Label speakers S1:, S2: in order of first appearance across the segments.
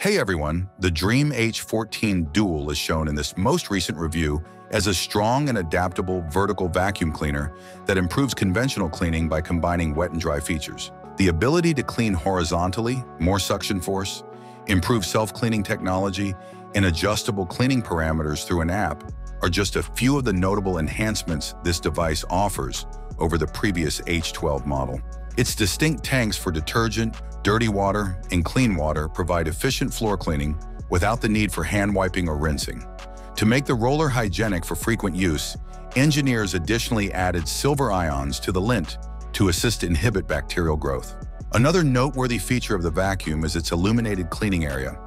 S1: Hey everyone, the Dreame H14 Dual is shown in this most recent review as a strong and adaptable vertical vacuum cleaner that improves conventional cleaning by combining wet and dry features. The ability to clean horizontally, more suction force, improved self-cleaning technology, and adjustable cleaning parameters through an app are just a few of the notable enhancements this device offers over the previous H12 model. Its distinct tanks for detergent, dirty water, and clean water provide efficient floor cleaning without the need for hand wiping or rinsing. To make the roller hygienic for frequent use, engineers additionally added silver ions to the lint to assist inhibit bacterial growth. Another noteworthy feature of the vacuum is its illuminated cleaning area.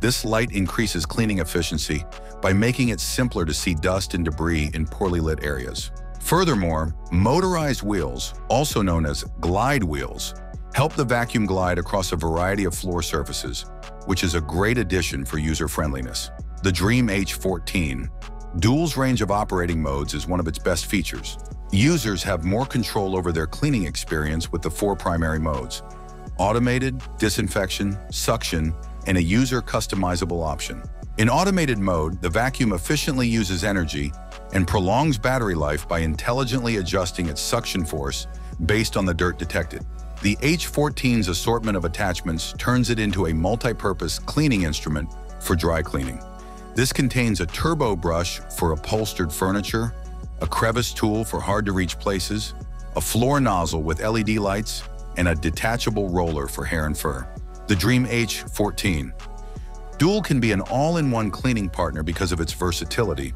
S1: This light increases cleaning efficiency by making it simpler to see dust and debris in poorly lit areas. Furthermore, motorized wheels, also known as glide wheels, help the vacuum glide across a variety of floor surfaces, which is a great addition for user-friendliness. The Dreame H14 Dual's range of operating modes is one of its best features. Users have more control over their cleaning experience with the 4 primary modes: automated, disinfection, suction, and a user-customizable option. In automated mode, the vacuum efficiently uses energy and prolongs battery life by intelligently adjusting its suction force based on the dirt detected. The H14's assortment of attachments turns it into a multi-purpose cleaning instrument for dry cleaning. This contains a turbo brush for upholstered furniture, a crevice tool for hard-to-reach places, a floor nozzle with LED lights, and a detachable roller for hair and fur. The Dreame H14 Dual can be an all-in-one cleaning partner because of its versatility.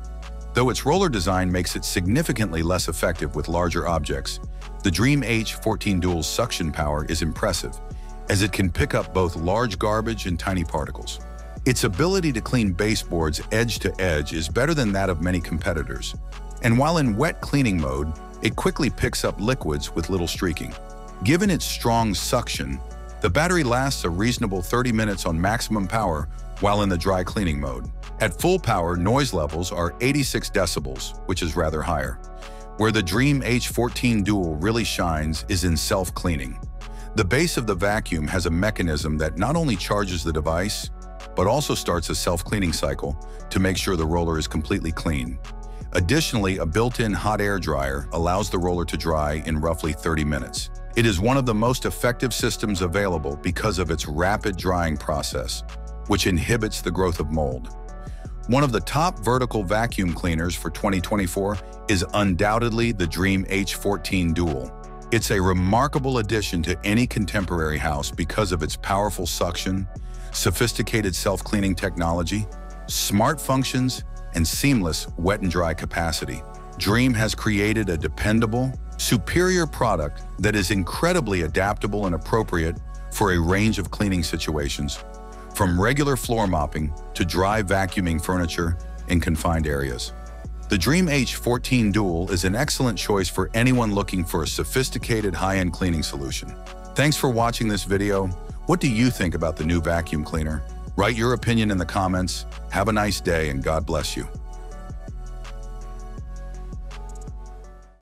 S1: Though its roller design makes it significantly less effective with larger objects, the Dreame H14 Dual's suction power is impressive, as it can pick up both large garbage and tiny particles. Its ability to clean baseboards edge to edge is better than that of many competitors, and while in wet cleaning mode, it quickly picks up liquids with little streaking. Given its strong suction, the battery lasts a reasonable 30 minutes on maximum power while in the dry cleaning mode. At full power, noise levels are 86 decibels, which is rather higher. Where the Dreame H14 Dual really shines is in self-cleaning. The base of the vacuum has a mechanism that not only charges the device, but also starts a self-cleaning cycle to make sure the roller is completely clean. Additionally, a built-in hot air dryer allows the roller to dry in roughly 30 minutes. It is one of the most effective systems available because of its rapid drying process, which inhibits the growth of mold. One of the top vertical vacuum cleaners for 2024 is undoubtedly the Dreame H14 Dual. It's a remarkable addition to any contemporary house because of its powerful suction, sophisticated self-cleaning technology, smart functions, and seamless wet and dry capacity. Dreame has created a dependable, superior product that is incredibly adaptable and appropriate for a range of cleaning situations, from regular floor mopping to dry vacuuming furniture in confined areas. The Dreame H14 Dual is an excellent choice for anyone looking for a sophisticated high-end cleaning solution. Thanks for watching this video. What do you think about the new vacuum cleaner? Write your opinion in the comments. Have a nice day and God bless you.